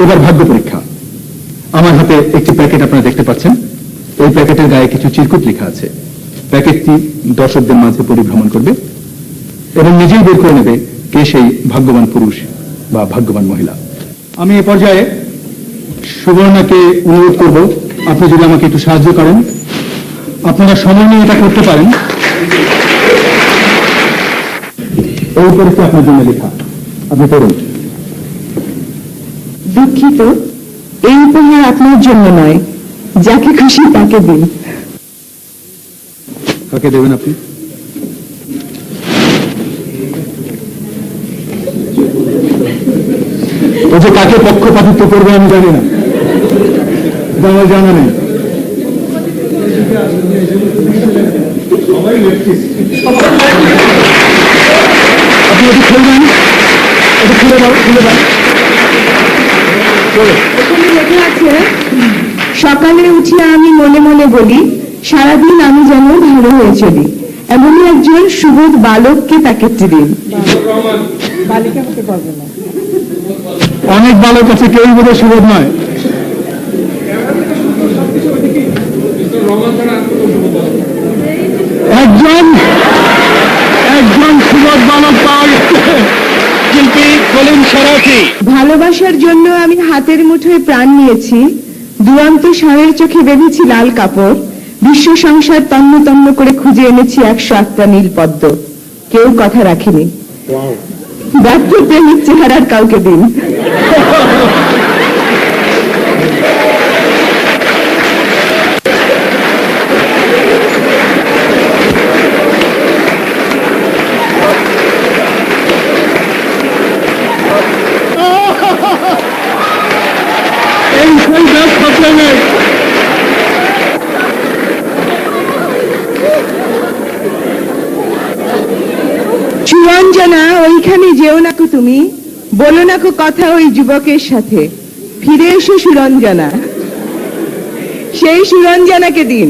এবার ভাগ্য পরীক্ষা। আমার হাতে একটি প্যাকেট আপনারা দেখতে পাচ্ছেন। ওই প্যাকেটের গায়ে কিছু চিরকুট লেখা আছে। প্যাকেটটি দর্শকদের মাঝে পরিভ্রমণ করবে এবং নিজেই বের করে নেবে কে সেই ভাগ্যবান পুরুষ বা ভাগ্যবান মহিলা। আমি এ পর্যায়ে সুবর্ণাকে অনুরোধ করব, আপনি যদি আমাকে একটু সাহায্য করেন। আপনারা সময় নিয়ে এটা করতে পারেন। এই পরীক্ষা আপনার জন্য লেখা, আপনি পড়ুন। দুঃখিত, এই উপহার আপনার জন্য নয়, যাকে খুশি তাকে দিন। কাকে দেবেন আপনি? ও যে কাকে পক্ষপাতিত্ব করবে আমি জানি না, আমার জানা নেই। আপনি ওটা খুলবেন, ওটা খুলে দাও, খুলে দাও। এখানে লেখা আছে, সকালে উঠিয়ে আমি মনে মনে বলি, সারাদিন আমি যেন ভালো হয়ে চলি। এমনই একজন সুবোধ বালককে প্যাকেটটি দিন। বালিকা হতে পারবে না। অনেক বালক আছে, কেউই বোধহয় সুবোধ নয়। একজন সুবোধ বালক পাওয়া গেছে, শিল্পী কলিম শরাফি। ভালোবাসার জন্য আমি হাতের মুঠোয় প্রাণ নিয়েছি, দুরন্ত স্বামীর চোখে বেঁধেছি লাল কাপড়, বিশ্ব সংসার তন্ন তন্ন করে খুঁজে এনেছি 108টা নীল পদ্ম। কেউ কথা রাখেনি। ব্যর্থ প্রেমিক চেহারার কাউকে দিন। সুরঞ্জনা, ওইখানে যেও নাকো, তুমি বলো নাকো কথা ওই যুবকের সাথে। ফিরে এসো সুরঞ্জনা। সেই সুরঞ্জনাকে দিন।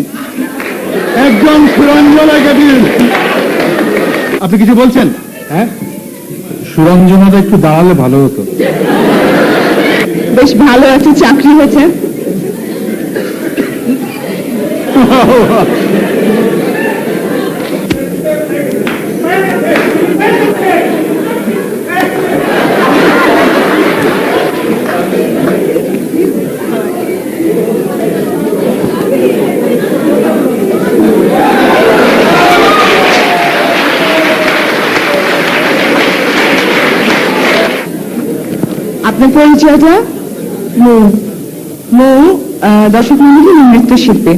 একদম সুরঞ্জনাকে দিন। আপনি কিছু বলছেন? হ্যাঁ, সুরঞ্জনাটা একটু দাঁড়ালে ভালো হতো। বেশ ভালো একটা চাকরি হয়েছে। আপনার পরিচয়টা? মৌ, দর্শক মন্ডলী, নৃত্যশিল্পী।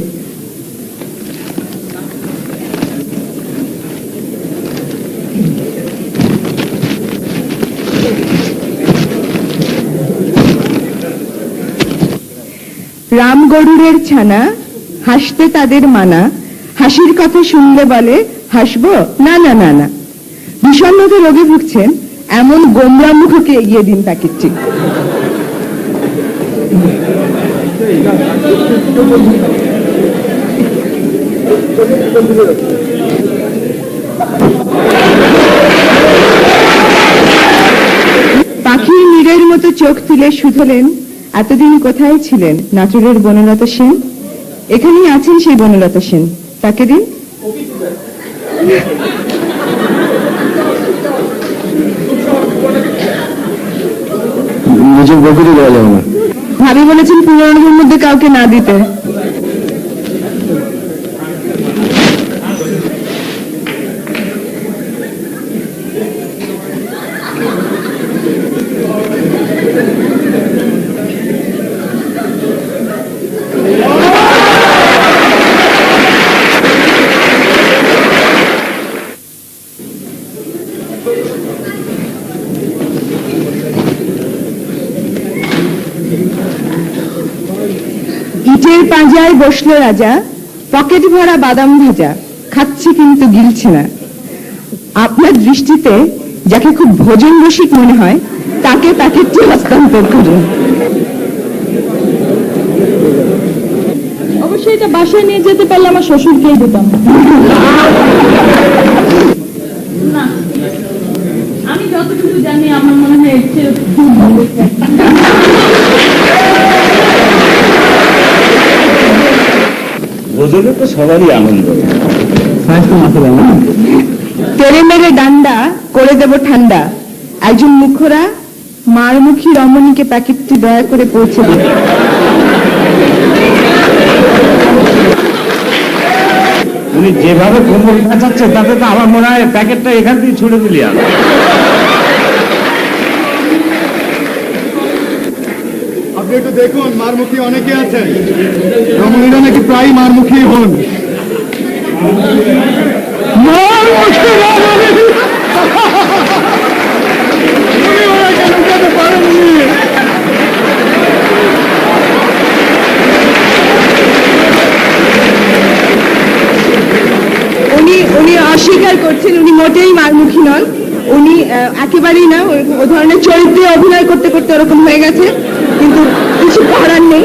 রাম গরুরের ছানা, হাসতে তাদের মানা, হাসির কথা শুনলে বলে হাসবো না না না না। বিষণ্ণতা রোগে ভুগছেন এমন গোমরা মুখকে এগিয়ে দিন প্যাকেটটি। পাখির নীড়ের মতো চোখ তুলে শুধলেন, এতদিন কোথায় ছিলেন নাটোরের বনলতা সেন? এখানেই আছেন সেই বনলতা সেন, তাকে দিন। নিজের বকুলি দেওয়া যাবে না। ভাবি বলেছেন পুরোনোর মধ্যে কাউকে না দিতে। ইটের পাঁজায় বসলো রাজা, পকেট ভরা বাদাম ভাজা, খাচ্ছে কিন্তু গিলছে না। আপনার দৃষ্টিতে যাকে খুব ভোজন রসিক মনে হয় তাকে প্যাকেটটি হস্তান্তর করুন। অবশ্যই এটা বাসায় নিয়ে যেতে পারলে আমার শ্বশুরকেই দিতাম। না, আমি যতটুকু জানি আমার মনে হয় এর চেয়ে খুব ভালো। হলে তো সবারই আনন্দ। তেরে মেরে ডান্ডা করে দেব ঠান্ডা। একজন মুখরা মারমুখী রমণীকে প্যাকেটটি দয়া করে পৌঁছে দিন। উনি যেভাবে কোমর কাঁচাচ্ছে তাতে তো আমার মনে হয় প্যাকেটটা এখান থেকে ছুড়ে দিলি আর। আপনি একটু দেখুন, মারমুখী অনেকে আছেন, রমণীরা নাকি প্রায় মারমুখী হন। মারমুখী রমণী! উনি ওরা কেন যেতে পারেননি? উনি অস্বীকার করছেন, উনি মোটেই মারমুখী নন। উনি একেবারেই না, ও ধরনের চরিত্রে অভিনয় করতে করতে ওরকম হয়ে গেছে, কিন্তু কিছু করার নেই।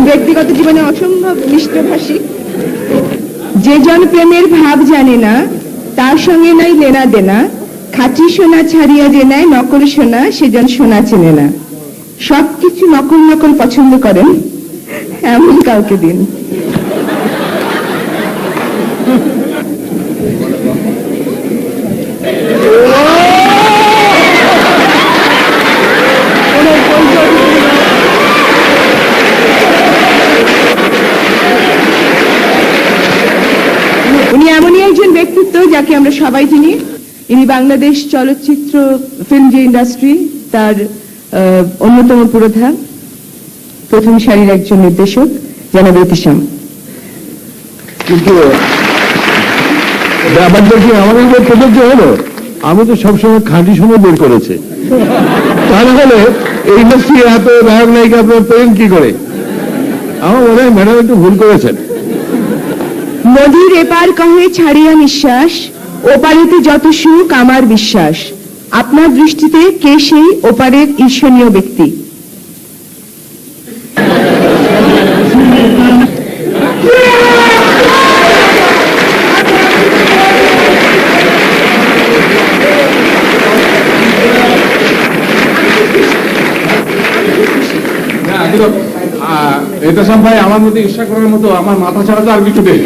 ব্যক্তিগত জীবনে অসম্ভব মিষ্টভাষী। যে জন প্রেমের ভাব জানে না, তার সঙ্গে নাই লেনা দেনা। খাঁটি সোনা ছাড়িয়া যে নেয় নকল সোনা, সেজন সোনা চেনে না। সবকিছু নকল নকল পছন্দ করেন, এমন কাউকে দিন। উনি এমনই একজন ব্যক্তিত্ব যাকে আমরা সবাই চিনি। ইনি বাংলাদেশ চলচ্চিত্র ফিল্ম যে ইন্ডাস্ট্রি, তার অন্যতম পুরোধা, প্রথম সারির একজন নির্দেশক, জনাব ইতিশাম। কিন্তু ব্যাপারটা কি আমাদের উপর প্রযোজ্য হলো? আমি তো সবসময় খাঁটি সময় বের করেছে, তাহলে হলে এই ইন্ডাস্ট্রি এত নায়ক নায়িকা আপনার পেলেন কি করে? আমার মনে হয় ম্যাডাম একটু ভুল করেছেন। নদীর এপার কহে ছাড়িয়া নিঃশ্বাস, ওপারেতে যত সুখ আমার বিশ্বাস। আপনার দৃষ্টিতে কে সেই ওপারের ঈর্ষণীয় ব্যক্তি? এটা সব ভাই আমার মধ্যে ঈর্ষা করার মতো আমার মাথা ছাড়া তো আর কিছু নেই।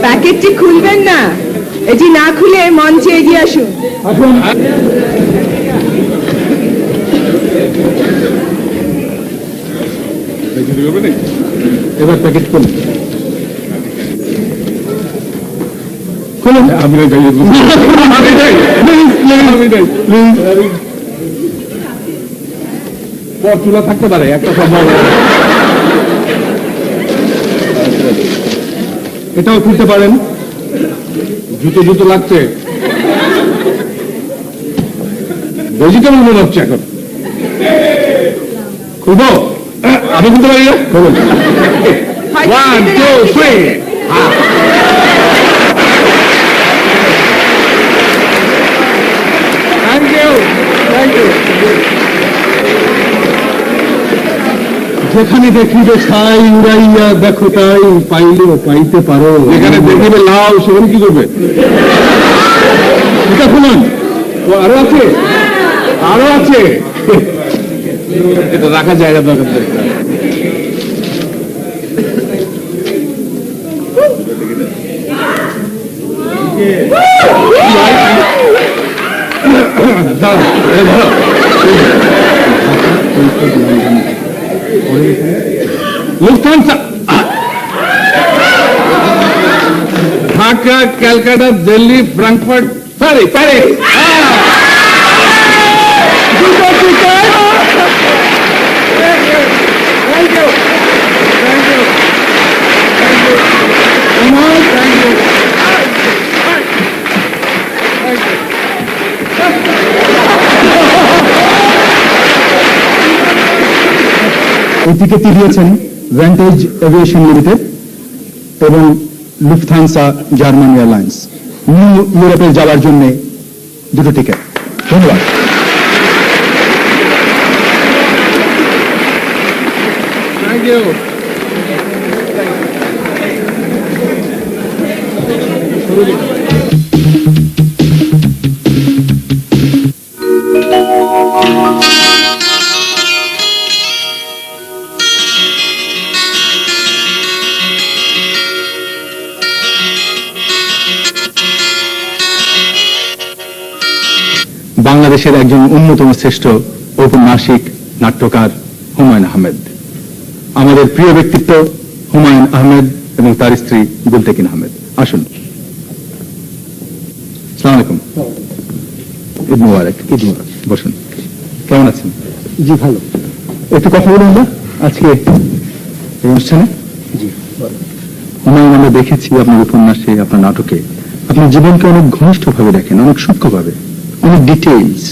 প্যাকেটটি খুলবেন না, এটি না খুলে মঞ্চে এগিয়ে আসুন। এবার প্যাকেট খুলুন। খুলুন। আমি পর চুলা থাকতে পারে একটা সম্ভব। এটাও খুলতে পারেন। জুতো জুতো লাগছে, ভেজিটেবল মনে হচ্ছে এখন। খুলবো? আমি খুলতে পারি না? খুলুন। 1, 2, 3 থ্যাংক ইউ, থ্যাংক ইউ। যেখানে দেখিবে ছাই উড়াইয়া দেখো তাই, পাইলেও পাইতে পারো। যেখানে দেখিবে লাউ সেখানে কি করবে? এটা শুনুন, ও আরো আছে, আরো আছে। এটা রাখার জায়গা দরকার। Lufthansa Dhaka, Calcutta, Delhi, Frankfurt, Paris. এই টিকিটটি দিয়েছেন ভ্যান্টেজ এভিয়েশন লিমিটেড এবং লুফথানসা জার্মান এয়ারলাইন্স। নিউ ইউরোপে যাওয়ার জন্য দুটো টিকিট। ধন্যবাদ। Thank you. বাংলাদেশের একজন অন্যতম শ্রেষ্ঠ ঔপন্যাসিক, নাট্যকার হুমায়ুন আহমেদ। আমাদের প্রিয় ব্যক্তিত্ব হুমায়ুন আহমেদ এবং তার স্ত্রী গুলতেকিন আহমেদ। আসুন। আসসালামু আলাইকুম। ঈদ মুবারক। ঈদ মুবারক। বসুন। কেমন আছেন? জি ভালো। একটু কথা বলুন আমরা আজকে এই অনুষ্ঠানে। জি হুমায়ুন, আমরা দেখেছি আপনার উপন্যাসে, আপনার নাটকে আপনার জীবনকে অনেক ঘনিষ্ঠভাবে দেখেন, অনেক সূক্ষ্মভাবে, অনেক ডিটেইলস।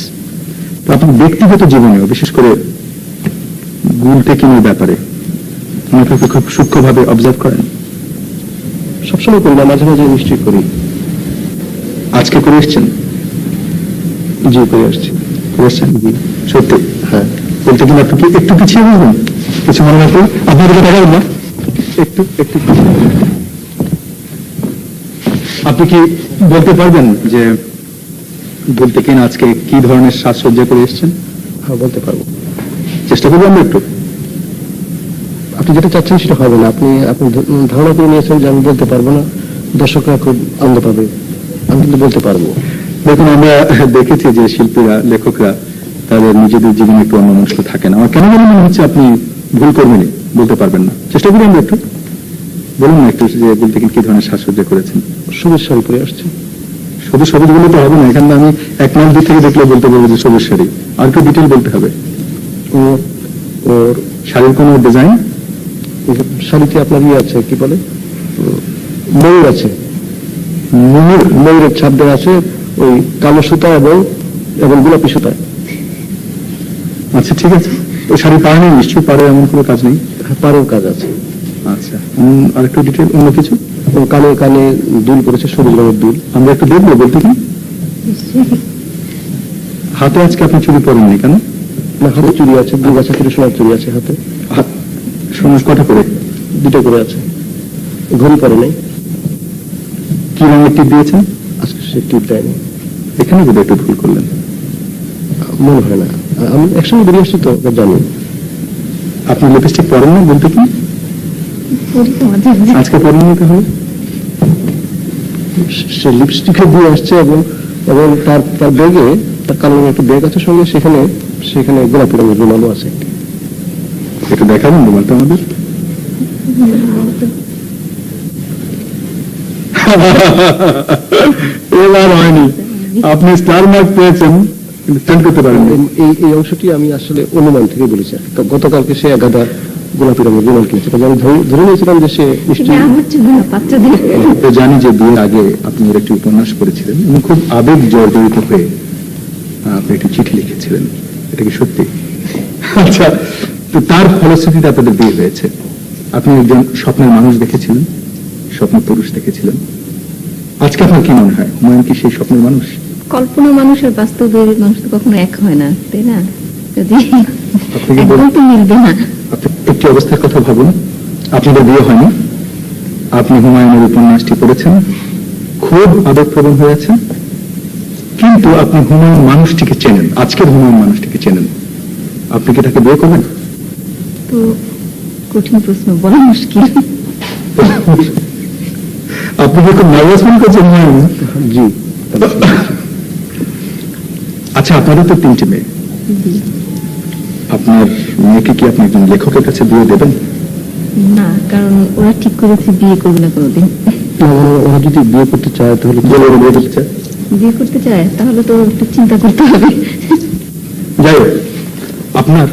তো আপনার ব্যক্তিগত জীবনেও, বিশেষ করে গুলতেকিনের ব্যাপারে আপনাকে খুব সূক্ষ্মভাবে অবজার্ভ করেন। সবসময় করি না, মাঝে মাঝে নিশ্চয়ই করি। আজকে করে এসছেন? জি করে আসছি। করে এসছেন? সত্যি? হ্যাঁ। বলতে কিনা আপনি কি একটু পিছিয়ে বলবেন? কিছু মনে রাখবেন, আপনার দিকে তাকাবেন না, একটু একটু পিছিয়ে। আপনি কি বলতে পারবেন যে গুলতেকিন আজকে কি ধরনের সাজসজ্জা করে এসছেন? হ্যাঁ বলতে পারবো। চেষ্টা করবো আমরা একটু। আপনি যেটা চাচ্ছেন সেটা হবে না। আপনি আপনি ধারণা করে নিয়েছেন যে আমি বলতে পারবো না, দর্শকরা খুব আনন্দ পাবে। আমি কিন্তু বলতে পারবো। দেখুন, আমরা দেখেছি যে শিল্পীরা, লেখকরা তাদের নিজেদের জীবনে একটু অন্যমনস্ক থাকেন। আমার কেন যেন মনে হচ্ছে আপনি ভুল করবেনই, বলতে পারবেন না। চেষ্টা করি আমরা একটু। বলুন না একটু যে গুলতেকিন কি ধরনের সাজসজ্জা করেছেন। সবুজ শাড়ি পরে আসছে। শুধু সবুজ বলে তো হবে না, এখানে আমি এক মাস দূর থেকে দেখলে বলতে পারবো যে সবুজ শাড়ি। আর একটু ডিটেল বলতে হবে। ওর শাড়ির কোনো ডিজাইন? শাড়িতে আপনার ইয়ে আছে, কি বলে, ময়ূর আছে। ময়ূরের ছাপ দেওয়া আছে ওই কালো সুতা এবং গোলাপি সুতা। আচ্ছা, ঠিক আছে। ওই শাড়ি পাড়ে নেই নিশ্চয়ই? পাড়ে এমন কোনো কাজ নেই? পাড়েও কাজ আছে। আচ্ছা, আর একটু ডিটেল অন্য কিছু? ও কানে কানে দুল করেছে, সবুজ রঙের দুল। আমরা একটু দেখবো বলতে কি। হাতে আজকে আপনি চুড়ি পরেননি কেন? না, হাতে চুড়ি আছে, 2 গাছা করে সোনার চুড়ি আছে হাতে। সোনার কটা করে? 2টা করে আছে। ঘড়ি পরে নাই। কি রঙের টিপ দিয়েছেন? আজকে সে টিপ দেয়নি। এখানে বোধহয় একটু ভুল করলেন। মনে হয় না, আমি একসঙ্গে বেরিয়ে আসছি তো জানি। আপনি লিপস্টিক পরেন না বলতে কি? আজকে পরেননি তাহলে? সে লিপস্টিকে দিয়ে আসছে এবং তার ব্যাগে, তার কালো রঙের একটা ব্যাগ আছে সঙ্গে, সেখানে গোলাপি রঙের রুমালও আছে। একটু দেখাবেন রুমালটা আমাদের? এবার হয়নি, আপনি স্টার মার্ক পেয়েছেন কিন্তু স্ট্যান্ড করতে পারেন। এই অংশটি আমি আসলে অনুমান থেকে বলেছি। গতকালকে সে এক গাদা গোলাপি রঙের রুমাল কিনেছে, তবে আমি ধরে নিয়েছিলাম যে সে নিশ্চয়ই। তো জানি যে বিয়ের আগে আপনি এর একটি উপন্যাস করেছিলেন এবং খুব আবেগ জর্জরিত হয়ে আপনি একটি চিঠি লিখেছিলেন। এটা কি সত্যি? আচ্ছা, তো তার ফলশ্রুতিতে আপনাদের বিয়ে হয়েছে। আপনি একজন স্বপ্নের মানুষ দেখেছিলেন, স্বপ্নের পুরুষ দেখেছিলেন। আজকে আপনার কি মনে হয়, হুমায়ুন কি সেই স্বপ্নের মানুষ? কল্পনা মানুষ আর বাস্তবের মানুষ তো কখনো এক হয় না, তাই না? যদি আপনি কি একদম তো মিলবে না। আপনি একটি অবস্থার কথা ভাবুন, আপনাদের বিয়ে হয়নি, আপনি হুমায়ুনের উপন্যাসটি পড়েছেন, খুব আবেগপ্রবণ হয়েছে, কিন্তু আপনি হুমায়ুন মানুষটিকে চেনেন, আজকের হুমায়ুন মানুষটিকে চেনেন। আপনি কি তাকে বিয়ে করবেন? তো কঠিন প্রশ্ন, বলা মুশকিল। আপনি কি খুব নার্ভাস ফিল করছেন হুমায়ুন? জি। আচ্ছা, আপনাদের তো 3টি মেয়ে। আপনার মেয়েকে কি আপনি একজন লেখকের কাছে বিয়ে দেবেন? না, কারণ ওরা ঠিক করেছে বিয়ে করবে না কোনোদিন। ওরা যদি বিয়ে করতে চায় তাহলে বিয়ে করতে চায়? বিয়ে করতে চায় তাহলে তো একটু চিন্তা করতে হবে। যাই হোক, আপনার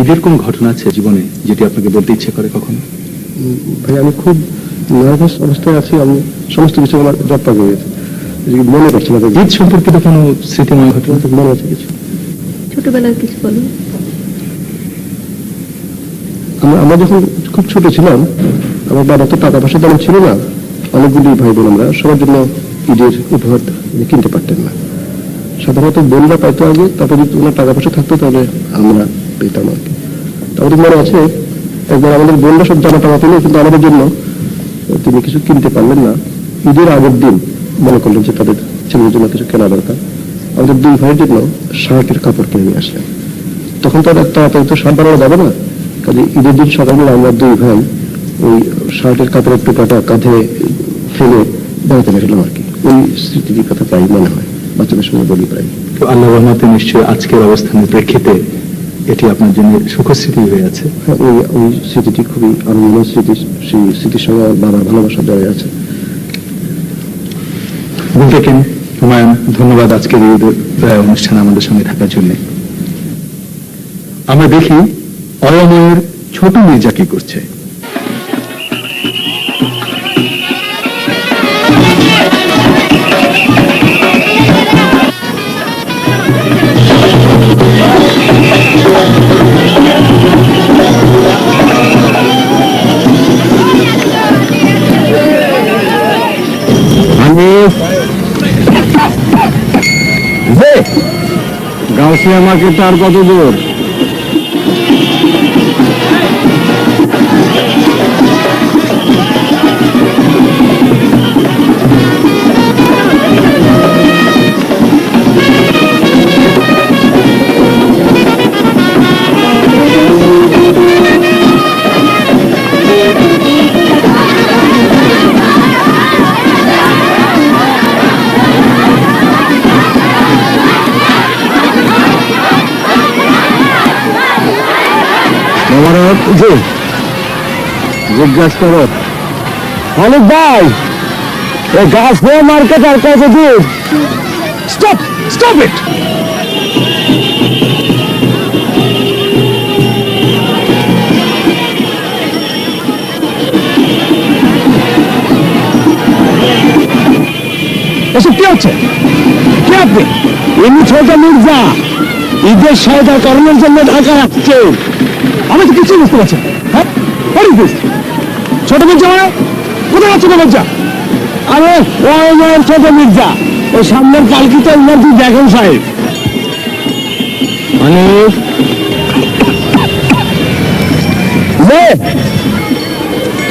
ঈদের কোন ঘটনা আছে জীবনে যেটি আপনাকে বলতে ইচ্ছে করে কখনো? ভাই, আমি খুব নার্ভাস অবস্থায় আছি। আমি সমস্ত কিছু আমার জটপা হয়ে গেছে, মনে করছি না। ঈদ সম্পর্কিত কোনো স্মৃতিময় ঘটনা মনে আছে কিছু? ছোটবেলার কিছু বলো। আমরা যখন খুব ছোট ছিলাম, আমার বাবা তো টাকা পয়সা তেমন ছিল না। অনেকগুলি ভাই বোন আমরা, সবার জন্য ঈদের উপহার কিনতে পারতেন না। সাধারণত বোনরা পাইতো আগে, তারপর যদি ওনার টাকা পয়সা থাকতো তাহলে আমরা পেতাম আর কি। আমাদের মনে আছে একবার আমাদের বোনরা সব জামা টামা পেল, কিন্তু আমাদের জন্য তিনি কিছু কিনতে পারলেন না। ঈদের আগের দিন মনে করলেন যে তাদের ছেলেদের জন্য কিছু কেনা দরকার। আমাদের 2 ভাইয়ের জন্য শার্টের কাপড় কিনে নিয়ে আসলেন। তখন তো আর তাড়াতাড়ি তো শার্ট বানানো যাবে না, কাজে ঈদের দিন সকালবেলা আমরা 2 ভাই ওই শার্টের কাপড়ের টুকরাটা কাঁধে ফেলে বেড়াতে বেরোলাম আর কি। ওই স্মৃতির কথা প্রায় মনে হয়, বাচ্চাদের সঙ্গে বলি প্রায়। তো আল্লাহ রহমতে নিশ্চয়ই আজকের অবস্থানের প্রেক্ষিতে এটি আপনার জন্য সুখস্মৃতি হয়ে আছে। হ্যাঁ, ওই স্মৃতিটি খুবই আনন্দময় স্মৃতি, সেই স্মৃতির সঙ্গে আমার বাবার ভালোবাসা জড়িয়ে আছে। দেখেন হুমায়ুন, ধন্যবাদ আজকের এই অনুষ্ঠানে আমাদের সঙ্গে থাকার জন্য। আমরা দেখি অয়ময়ের ছোট মির্জা কি করছে। গাউসিয়া মার্কেটটা আর কত দূর? জিজ্ঞাসা করো অনেক ভাই, গাছ মার্কেট আর কত দূর? Stop stop it. এসব কি হচ্ছে? কে আপনি? ইনি ছোট মির্জা, ঈদের সহায়তা করানোর জন্য ঢাকা রাখছে। আমি তো কিছুই বুঝতে পারছি। হ্যাঁ, ছোট মির্জা মানে কোথায় ছোট মির্জা? আরে ওই ছোট মির্জা, ওই সামনের পালকিতে উন্নতি দেখেন সাহেব। মানে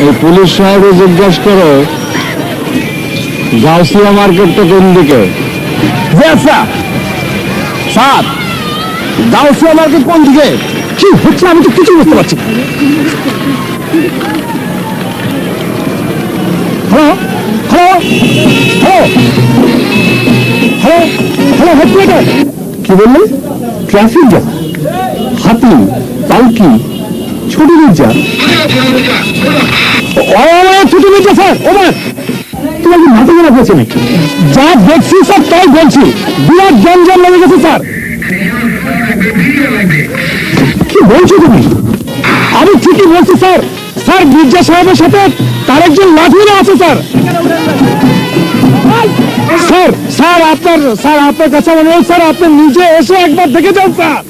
এই পুলিশ সাহেব জিজ্ঞাসা করো গাউসিয়া মার্কেটটা কোন দিকে? স্যার, গাউসিয়া মার্কেট কোন দিকে? কি হচ্ছে আমি তো কিছু বুঝতে পারছি। Hello hello hello hello hello headquarter, কি বললেন? ট্রাফিক জ্যাম, হাতি, পালকি, ছোট মির্জা। ছোট মির্জা স্যার, ওভার। তোমার কি মাথা খারাপ হয়েছে নাকি? যা দেখছি স্যার তাই বলছি, বিরাট জঞ্জাল লেগে গেছে স্যার। কি বলছো তুমি? আমি ঠিকই বলছি স্যার। স্যার, মির্জা সাহেবের সাথে তার একজন লাঠিরা আছে স্যার। স্যার স্যার আপনার কাছে অনুরোধ স্যার, আপনি নিজে এসে একবার দেখে যান স্যার।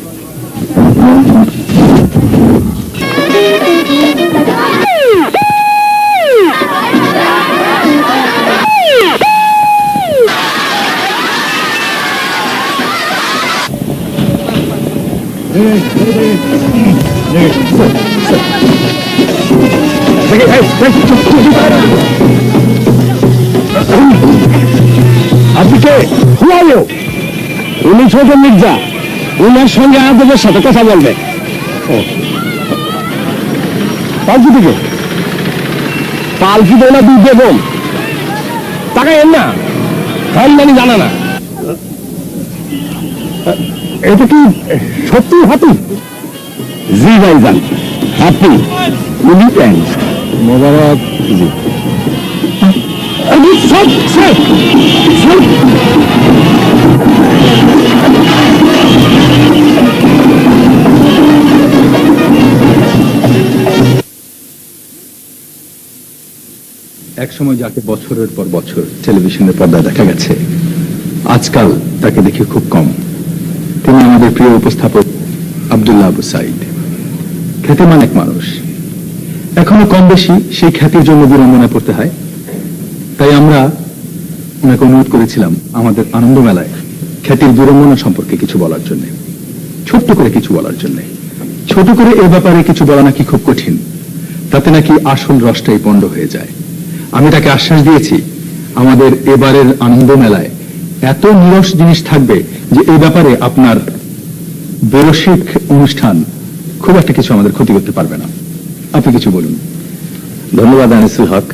আপনি কে? উনি ছোট মির্জা, উনার সঙ্গে আমাদের সাথে কথা বলবে। পালকি থেকে? পালকি তো না দুই বেগম, টাকা এর না খান মানে জানা না। এটা কি সত্যি হাতি? জি ভাইজান, হাতি। উনি মোবারক জি। এক সময় যাকে বছরের পর বছর টেলিভিশনের পর্দায় দেখা গেছে, আজকাল তাকে দেখি খুব কম। তিনি আমাদের প্রিয় উপস্থাপক আব্দুল্লাহ আবু সাইদ। খ্যাতিমান এক মানুষ, এখনো কম বেশি সেই খ্যাতির জন্য বিড়ম্বনায় পড়তে হয়। তাই আমরা ওনাকে অনুরোধ করেছিলাম আমাদের আনন্দ মেলায় খ্যাতির বিড়ম্বনা সম্পর্কে কিছু বলার জন্য, ছোট্ট করে কিছু বলার জন্য। ছোট করে এ ব্যাপারে কিছু বলা নাকি খুব কঠিন, তাতে নাকি আসল রসটাই পণ্ড হয়ে যায়। আমি তাকে আশ্বাস দিয়েছি আমাদের এবারের আনন্দ মেলায় এত নিরস জিনিস থাকবে যে এই ব্যাপারে আপনার বেরসিক অনুষ্ঠান খুব একটা কিছু আমাদের ক্ষতি করতে পারবে না। আপনি কিছু বলুন। ধন্যবাদ আনিসুল হক।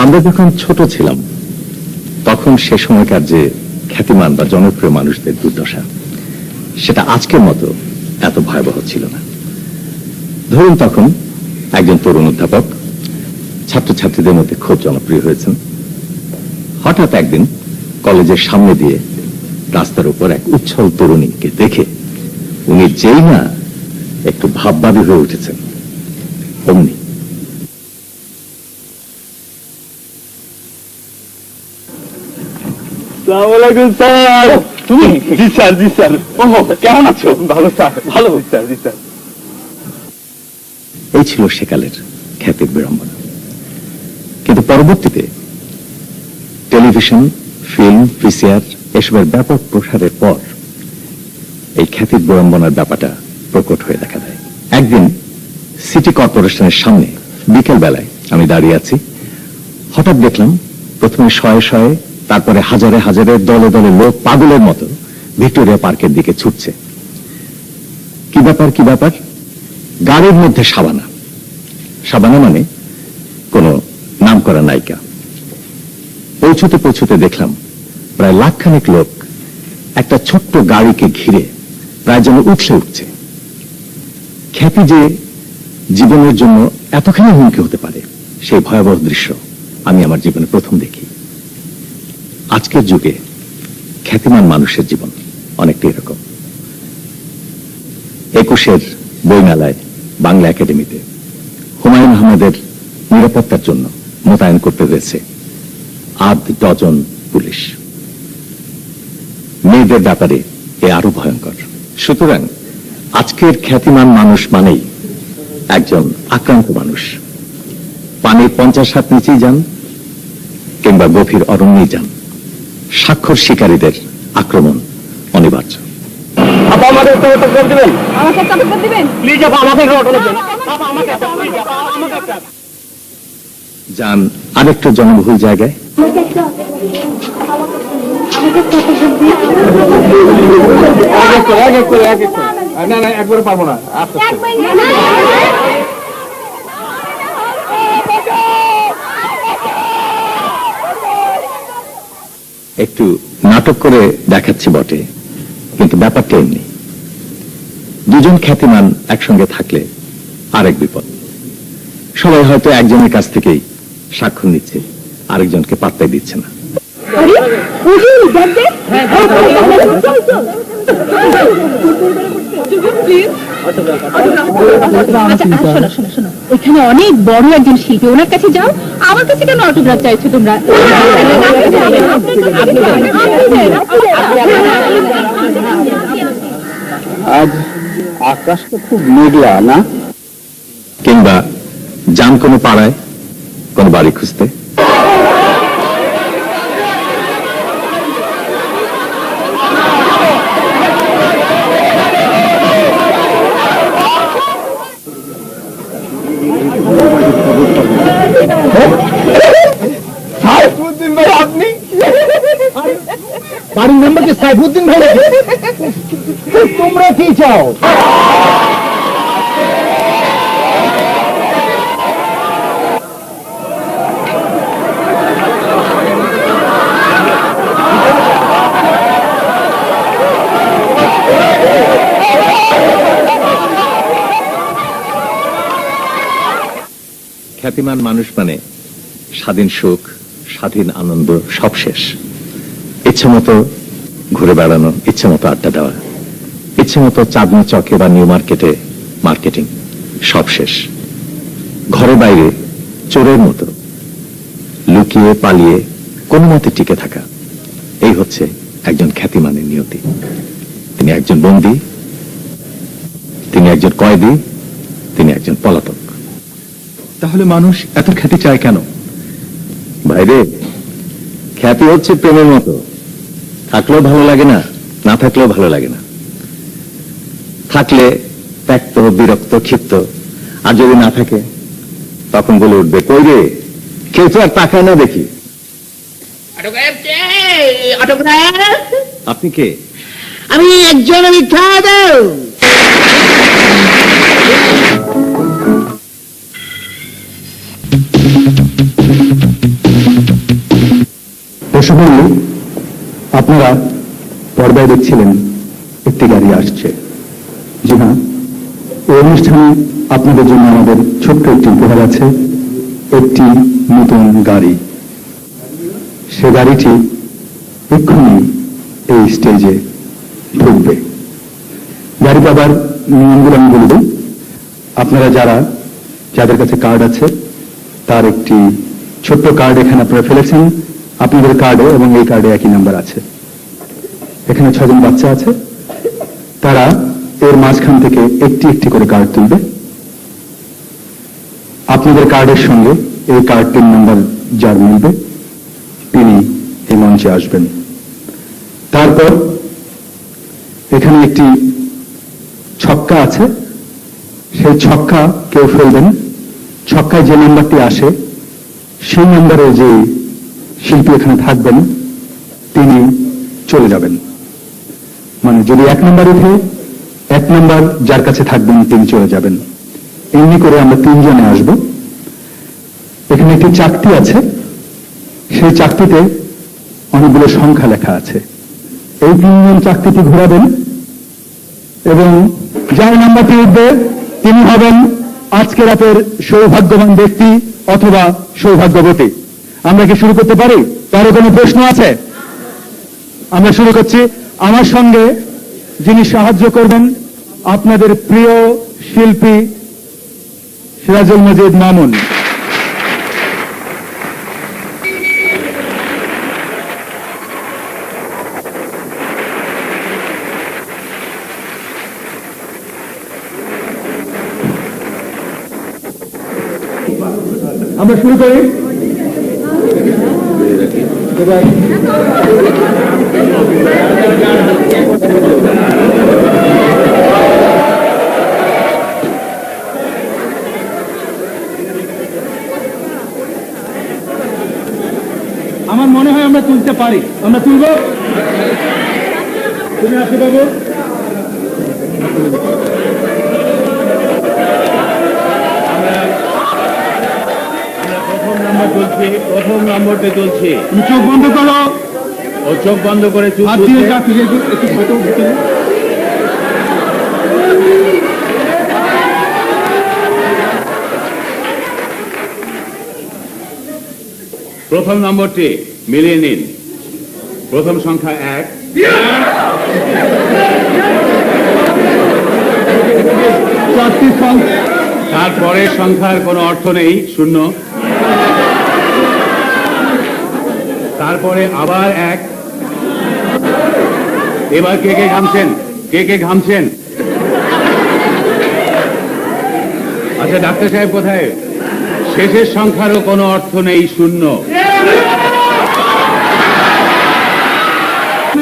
আমরা যখন ছোট ছিলাম তখন সে সময়কার যে খ্যাতিমান বা জনপ্রিয় মানুষদের দুর্দশা সেটা আজকের মতো এত ভয়াবহ ছিল না। ধরুন তখন একজন তরুণ অধ্যাপক ছাত্রছাত্রীদের মধ্যে খুব জনপ্রিয় হয়েছেন। হঠাৎ একদিন কলেজের সামনে দিয়ে রাস্তার উপর এক উচ্ছল তরুণীকে দেখে উনি যেই না একটু ভাববাদী হয়ে উঠেছেন, অমনি স্যার, তুমি? জি স্যার, জি স্যার। ও কেমন আছো? ভালো স্যার, ভালো স্যার, জি স্যার। এই ছিল সেকালের খ্যাতির বিড়ম্বনা। কিন্তু পরবর্তীতে টেলিভিশন, ফিল্ম, ভিসিআর এসবের ব্যাপক প্রসারের পর এই খ্যাতির বিড়ম্বনার ব্যাপারটা প্রকট হয়ে দেখা দেয়। একদিন সিটি কর্পোরেশনের সামনে বিকেল বেলায় আমি দাঁড়িয়ে আছি। হঠাৎ দেখলাম প্রথমে শয়ে শয়ে, তারপরে হাজারে হাজারে, দলে দলে লোক পাগলের মতো ভিক্টোরিয়া পার্কের দিকে ছুটছে। কি ব্যাপার, কি ব্যাপার? গাড়ির মধ্যে শাবানা। শাবানা মানে কোন নামকরা নায়িকা। পৌঁছতে পৌঁছতে দেখলাম প্রায় লাখখানেক লোক একটা ছোট্ট গাড়িকে ঘিরে প্রায় যেন উঠলে উঠছে। খ্যাতি যে জীবনের জন্য এতখানি হুমকি হতে পারে, সেই ভয়াবহ দৃশ্য আমি আমার জীবনে প্রথম দেখি। আজকের যুগে খ্যাতিমান মানুষের জীবন অনেকটা এরকম। 21-এর বইমেলায় বাংলা একাডেমিতে হুমায়ুন আহমেদের নিরাপত্তার জন্য মোতায়েন করতে হয়েছে 8 ডজন পুলিশ। মেয়েদের ব্যাপারে এ আরো ভয়ঙ্কর। সুতরাং আজকের খ্যাতিমান মানুষ মানেই একজন আক্রান্ত মানুষ। পানির 50 হাত নিচেই যান কিংবা গভীর অরণ্যেই যান, স্বাক্ষর শিকারীদের আক্রমণ অনিবার্য। আপা আমাকে একটু অটোগ্রাফ দিবেন? আমাকে একটা অটোগ্রাফ দিবেন? প্লিজ আপা আমাকে একটু অটোগ্রাফ দেন। আপা আমাকে একটা, প্লিজ আপা আমাকে একটা। যান আরেকটু জনবহুল জায়গায়। না না, একবারে পারবো না। আচ্ছা একটু নাটক করে দেখাচ্ছি বটে, কিন্তু ব্যাপারটা এমনি। দুজন খ্যাতিমান একসঙ্গে থাকলে আরেক বিপদ। সবাই হয়তো একজনের কাছ থেকেই সাক্ষ্য নিচ্ছে, আরেকজনকে পাত্তাই দিচ্ছে না। শোনো, ওইখানে অনেক বড় একজন শিল্পী, ওনার কাছে যাও। আমার কাছে কেন অটোগ্রাফ চাইছো তোমরা? আজ আকাশটা খুব মেঘলা না? কিংবা যান কোনো পাড়ায় কোন বাড়ি খুঁজতে, সাইফুদ্দিন ভাই আপনি? বাড়ির নাম্বার কি সাইফুদ্দিন ভাই নাকি? তোমরা কি চাও? খ্যাতিমান মানুষ মানে স্বাধীন সুখ, স্বাধীন আনন্দ সব শেষ। ইচ্ছে মতো ঘুরে বেড়ানো, ইচ্ছে মতো আড্ডা দেওয়া, ইচ্ছে মতো চাঁদনি চকে বা নিউ মার্কেটে মার্কেটিং সব শেষ। ঘরে বাইরে চোরের মতো লুকিয়ে পালিয়ে কোনো মতে টিকে থাকা, এই হচ্ছে একজন খ্যাতিমানের নিয়তি। তিনি একজন বন্দী, তিনি একজন কয়েদি, তিনি একজন পলাতক। তাহলে মানুষ এত খ্যাতি চায় কেন? ভাইরে, খ্যাতি হচ্ছে প্রেমের মতো, থাকলেও ভালো লাগে না, না থাকলেও ভালো লাগে না। থাকলে ত্যক্ত, বিরক্ত, ক্ষিপ্ত, আর যদি না থাকে তখন বলে উঠবে, কই রে, কেউ তো আর তাকায় না দেখি। আপনি কে? আমি একজন মিথ্যাবাদী। দর্শক মণ্ডলী, আপনারা পর্দায় দেখছিলেন একটি গাড়ি আসছে। জি হ্যাঁ, এই অনুষ্ঠানে আপনাদের জন্য আমাদের ছোট্ট একটি উপহার আছে, একটি নতুন গাড়ি। সে গাড়িটি এক্ষুনি এই স্টেজে ঢুকবে। গাড়ি পাবার নিয়মগুলো আমি বলব। আপনারা যাদের কাছে কার্ড আছে তার একটি ছোট্ট কার্ড এখানে আপনারা ফেলেছেন। আপনাদের কার্ডে এবং এই কার্ডে একই নাম্বার আছে। এখানে 6 জন বাচ্চা আছে, তারা এর মাঝখান থেকে একটি একটি করে কার্ড তুলবে। আপনাদের কার্ডের সঙ্গে এই কার্ডটির নাম্বার যার মিলবে তিনি এই মঞ্চে আসবেন। তারপর এখানে একটি ছক্কা আছে, সেই ছক্কা কেউ ফেলবেন। ছক্কায় যে নাম্বারটি আসে সেই নাম্বারে যে শিল্পী এখানে থাকবেন তিনি চলে যাবেন। মানে যদি 1 নাম্বার উঠে 1 নাম্বার যার কাছে থাকবেন তিনি চলে যাবেন। এমনি করে আমরা 3 জনে আসব। এখানে একটি চাকতি আছে, সেই চাকতিতে অনেকগুলো সংখ্যা লেখা আছে। এই 3 জন চাকতিটি ঘোরাবেন এবং যার নাম্বারটি উঠবে তিনি হবেন আজকে রাতের সৌভাগ্যবান ব্যক্তি অথবা সৌভাগ্যবতী। আমরা কি শুরু করতে পারি? কারো কোনো প্রশ্ন আছে? আমরা শুরু করছি। আমার সঙ্গে যিনি সাহায্য করবেন আপনাদের প্রিয় শিল্পী সিরাজুল মজিদ মামুন। আমরা শুরু করি। আমার মনে হয় আমরা তুলতে পারি। আমরা তুলব। তুমি আসো বাবু। প্রথম নম্বরটি তুলছি। তুমি চোখ বন্ধ করো। ও চোখ বন্ধ করে চুপ হাত দিয়ে একটু ফটো উঠতে। প্রথম নম্বরটি মিলিয়ে নিন। প্রথম সংখ্যা 1, তারপরের সংখ্যার কোনো অর্থ নেই, 0। তারপরে আবার 1। এবার কে কে ঘামছেন? কে কে ঘামছেন? আচ্ছা ডাক্তার সাহেব কোথায়? শেষের সংখ্যারও কোনো অর্থ নেই, 0।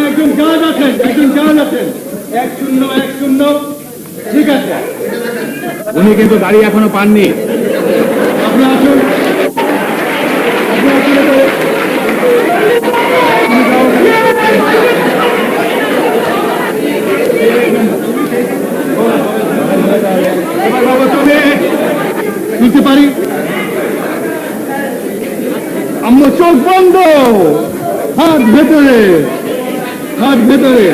একজন জাজ আছেন, 1 0 1 0। ঠিক আছে, উনি কিন্তু গাড়ি এখনো পাননি। আপনি আসুন। এবার বাবা তুলতে পারি। আম্মু চোখ বন্ধ, হাত ভেতরে, হাত ভেতরে।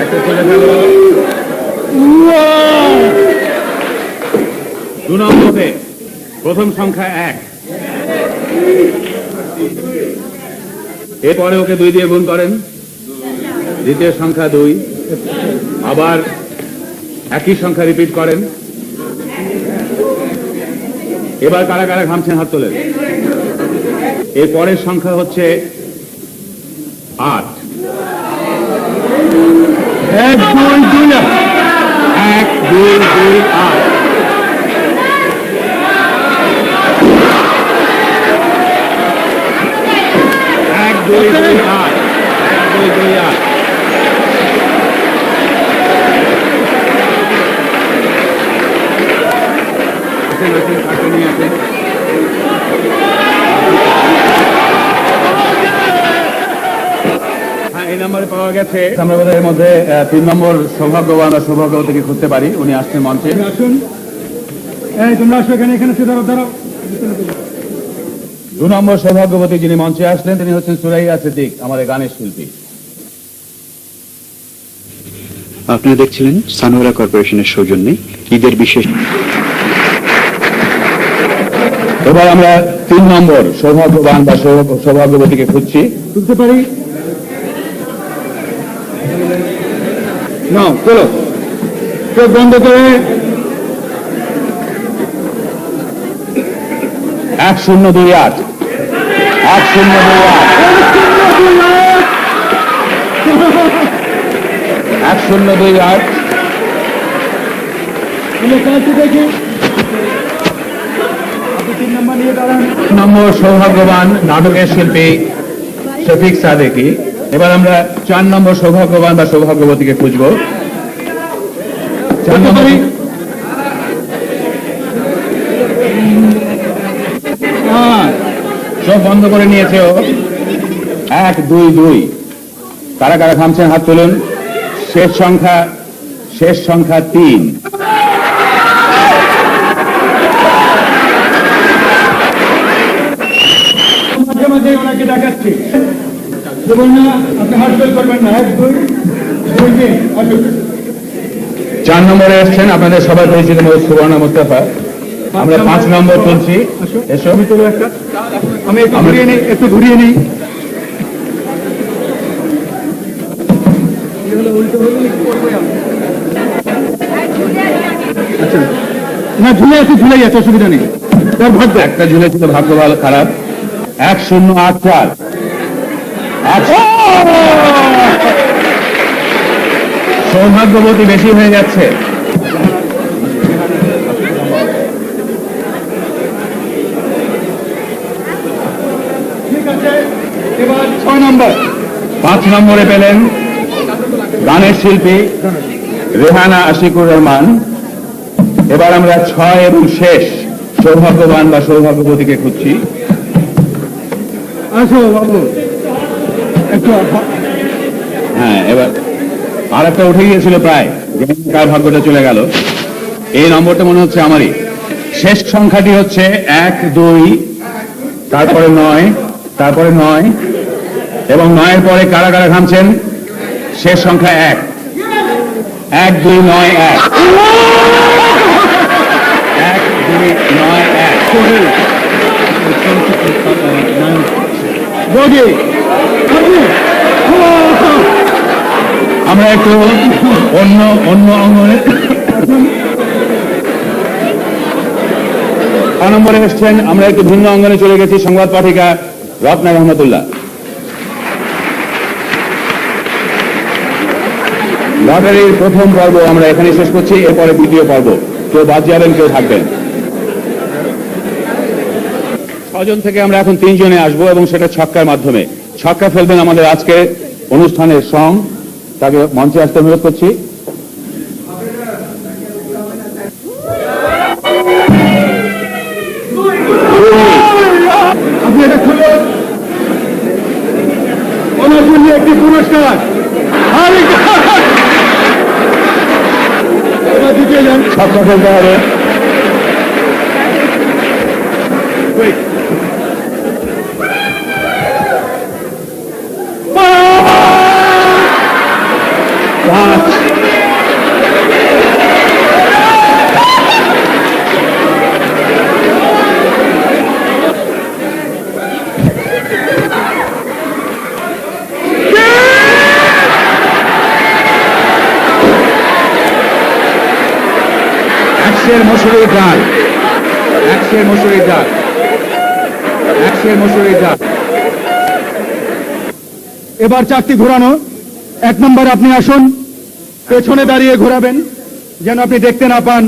দু নম্বরে প্রথম সংখ্যা 1, এরপরে ওকে 2 দিয়ে গুণ করেন। দ্বিতীয় সংখ্যা 2, আবার একই সংখ্যা রিপিট করেন। এবার কারা কারা ঘামছেন হাত তোলেন। এর পরের সংখ্যা হচ্ছে 8। 1 2 2 1 2 2 8। এক দুই দুই আট। 1 2 2 8। নিয়ে আসেন। হ্যাঁ, এই নাম্বারে পাওয়া গেছে। আমরা বোধহয় এর মধ্যে 3 নম্বর সৌভাগ্যবান বা সৌভাগ্যবতীকে খুঁজতে পারি। উনি আসছেন মঞ্চে। আসুন। এই তোমরা আসো এখানে, এখানে দাঁড়াও। 2 নম্বর সৌভাগ্যবতী যিনি মঞ্চে আসলেন তিনি হচ্ছেন সুরাইয়া সিদ্দিক, আমাদের গানের শিল্পী। আপনারা দেখছিলেন সানোয়ারা কর্পোরেশনের সৌজন্যে ঈদের বিশেষ। এবার আমরা 3 নম্বর সৌভাগ্যবান বা সৌভাগ্যবতীকে খুঁজছি। তুলতে পারি? না, চলো চোখ বন্ধ করে 1028 1028 দেখি। আপনি 3 নম্বর নিয়ে দাঁড়ান। নম্বর সৌভাগ্যবান নাটকের শিল্পী শফিক সাদেকি। এবার আমরা 4 নম্বর সৌভাগ্যবান বা সৌভাগ্যবতীকে খুঁজব। 4 নম্বর চোখ বন্ধ করে নিয়েছে ও। 1 2 2। কারা কারা থামছেন হাত তুলুন। শেষ সংখ্যা 3। মাঝে মাঝে ওনাকে দেখাচ্ছি। সুবর্ণা, আপনি হাত বের করবেন না। 1 2 3 আসুন। 4 নম্বরে এসছেন আপনাদের সবাই পরিচিত সুবর্ণা মুস্তাফা। আমরা 5 নম্বর তুলছি। এসো। আমি তুলো একটা। আমি একটু ঘুরিয়ে নিই। আচ্ছা, না ঝুলে আছে, অসুবিধা নেই। তার ভাগ্য একটা ঝুলেছিল, ভাগ্য ভালো খারাপ। 1084। সৌভাগ্যবতী বেশি হয়ে যাচ্ছে। ঠিক আছে, এবার 6 নম্বর। 5 নম্বরে পেলেন গানের শিল্পী রেহানা আশিকুর রহমান। এবার আমরা 6 এবং শেষ সৌভাগ্যবান বা সৌভাগ্যবতীকে খুঁজছি। আসো বাবু, একটু হ্যাঁ, এবার আর একটা উঠে গিয়েছিল প্রায়, কার ভাগ্যটা চলে গেল। এই নম্বরটা মনে হচ্ছে আমারই। শেষ সংখ্যাটি হচ্ছে 1 2, তারপরে 9, তারপরে 9 এবং 9-এর পরে কারা কারা থামছেন। শেষ সংখ্যা 1 1 2 9 1 1 2 9 1। আমরা একটু অন্য অঙ্গনে 6 নম্বরে এসছেন। আমরা একটু ভিন্ন অঙ্গনে চলে গেছি। সংবাদ পাঠিকা রত্না রহমতুল্লাহ। লটারির প্রথম পর্ব আমরা এখানে শেষ করছি। এরপরে দ্বিতীয় পর্ব। কেউ বাদ যাবেন, কেউ থাকবেন। 6 জন থেকে আমরা এখন 3 জনে আসবো এবং সেটা ছক্কার মাধ্যমে। ছক্কা ফেলবেন আমাদের আজকে অনুষ্ঠানের সং। তাকে মঞ্চে আসতে অনুরোধ করছি। আপনি এটা খুলে ওনার জন্য একটি পুরস্কার। এবার দ্বিতীয় জন। ছক্কা ফেলতে হবে। মসুরির ডাল, 100 মসুরির ডাল, 100 মসুরির ডাল। এবার 4টি ঘোরানো। 1 নম্বর আপনি আসুন, পেছনে দাঁড়িয়ে ঘোরাবেন যেন আপনি দেখতে না পান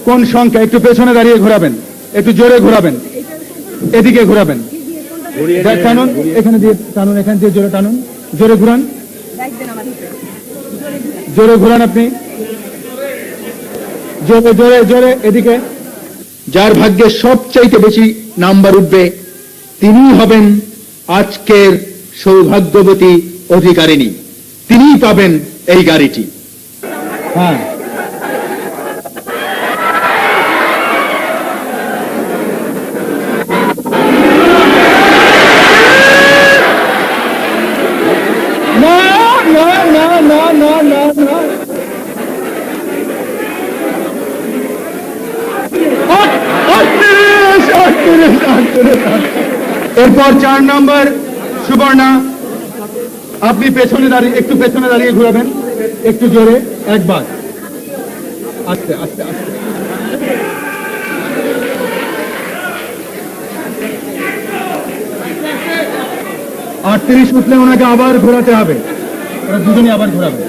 কোন সংখ্যা। একটু পেছনে দাঁড়িয়ে ঘোরাবেন, একটু জোরে ঘোরাবেন, এদিকে ঘোরাবেন। টানুন, এখানে দিয়ে টানুন, এখান দিয়ে জোরে টানুন, জোরে ঘুরান, জোরে ঘুরান আপনি, জোরে জোরে জোরে এদিকে। যার ভাগ্যে সবচাইতে বেশি নাম্বার উঠবে তিনিই হবেন আজকের সৌভাগ্যবতী অধিকারিণী। তিনিই পাবেন এই গাড়িটি। হ্যাঁ, না না না না না না না, এরপর 4 নম্বর সুবর্ণা, আপনি পেছনে দাঁড়িয়ে একটু পেছনে দাঁড়িয়ে ঘোরাবেন, একটু জোরে একবার, আস্তে আস্তে আস্তে। আর 30 উঠলে ওনাকে আবার ঘোরাতে হবে, ওরা দুজনে আবার ঘোরাবে।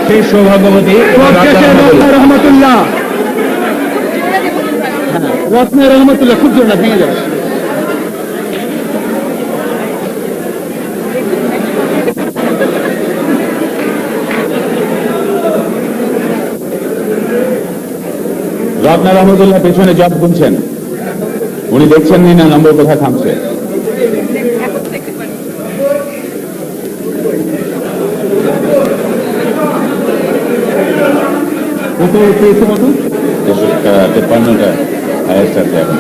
সেই সৌভাগ্যবতী রহমতুল্লাহ, রত্না রহমতুল্লাহ, খুব জোর না, ভেঙে যাবে। রত্না রহমতুল্লাহ পেছনে জব গুনছেন, উনি দেখছেন না নম্বর কোথায় থামছে। কত পেয়েছে কত? 53টা হাইয়েস্ট আছে এখন।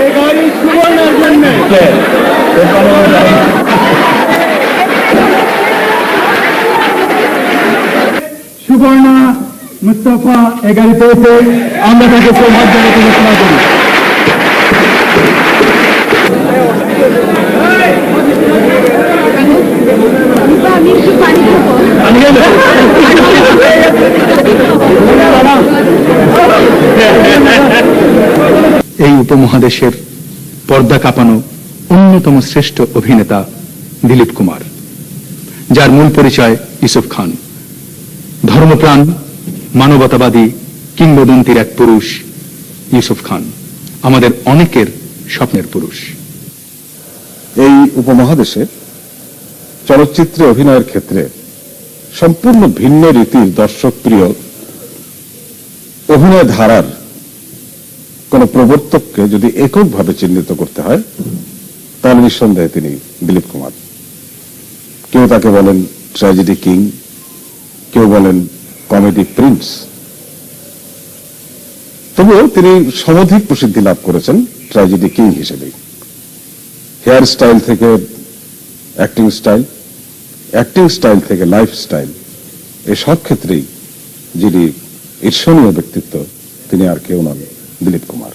এই গাড়ি সুবর্ণার জন্য। সুবর্ণা মুস্তাফা এ গাড়ি পেয়েছে, আমরা তাকে সৌভাগ্যবতী ঘোষণা করি। আমি একটু পানি খাবো। এই উপমহাদেশের পর্দা কাঁপানো অন্যতম শ্রেষ্ঠ অভিনেতা দিলীপ কুমার, যার মূল পরিচয় ইউসুফ খান। ধর্মপ্রাণ, মানবতাবাদী, কিংবদন্তির এক পুরুষ ইউসুফ খান, আমাদের অনেকের স্বপ্নের পুরুষ। এই উপমহাদেশে চলচ্চিত্রে অভিনয়ের ক্ষেত্রে সম্পূর্ণ ভিন্ন রীতির দর্শকপ্রিয় অভিনয় ধারার কোন প্রবর্তককে যদি এককভাবে চিহ্নিত করতে হয়, তাহলে নিঃসন্দেহে তিনি দিলীপ কুমার। কেউ তাকে বলেন ট্র্যাজেডি কিং, কেউ বলেন কমেডি প্রিন্স। তবুও তিনি সমধিক প্রসিদ্ধি লাভ করেছেন ট্র্যাজেডি কিং হিসেবে। হেয়ার স্টাইল থেকে অ্যাক্টিং স্টাইল থেকে লাইফ স্টাইল, এই সব ক্ষেত্রেই যিনি ঈর্ষণীয় ব্যক্তিত্ব, তিনি আর কেউ নন, দিলীপ কুমার।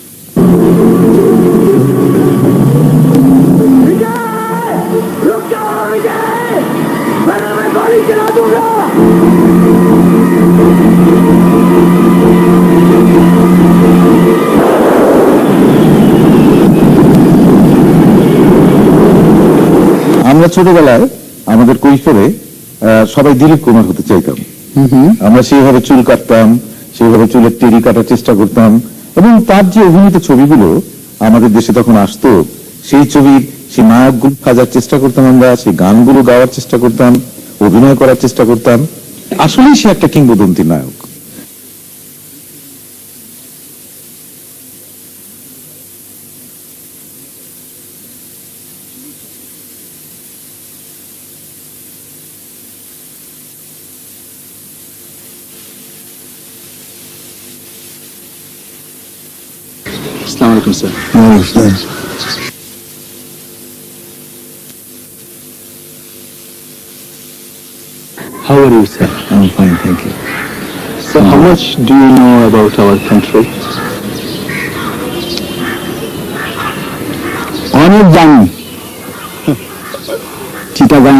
আমরা ছোটবেলায় আমাদের কৈশোরে সবাই দিলীপ কুমার হতে চাইতাম। আমরা সেইভাবে চুল কাটতাম, সেইভাবে চুলের টেরি কাটার চেষ্টা করতাম, এবং তার যে অভিনীত ছবিগুলো আমাদের দেশে তখন আসতো, সেই ছবির সেই নায়কগুলো সাজার চেষ্টা করতাম, আমরা সেই গানগুলো গাওয়ার চেষ্টা করতাম, অভিনয় করার চেষ্টা করতাম। আসলেই সে একটা কিংবদন্তি নায়ক। আসসালামু আলাইকুম sir. How are you, sir? I'm fine, thank you. So, how much do you know about our country? অনেক জানি। Chittagong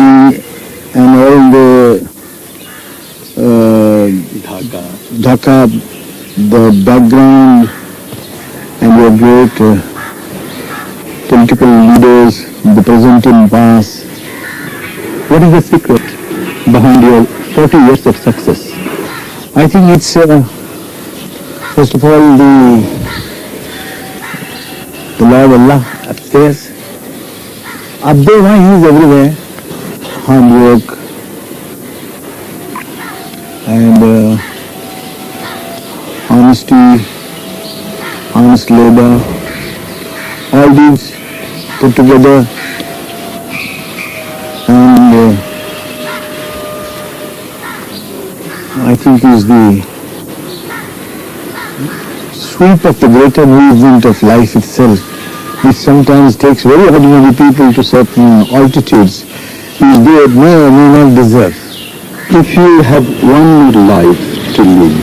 and all the Dhaka, the background and your great political leaders, the present and past. What is the secret behind your 40 years of success? I think it's First of all, the Lord Allah upstairs. Up there, why He is everywhere. Hard work and honesty, honest labor, all these put together, and I think is the sweep of the greater movement of life itself, which sometimes takes very ordinary people to certain altitudes, which they may or may not deserve. If you have one more life to live,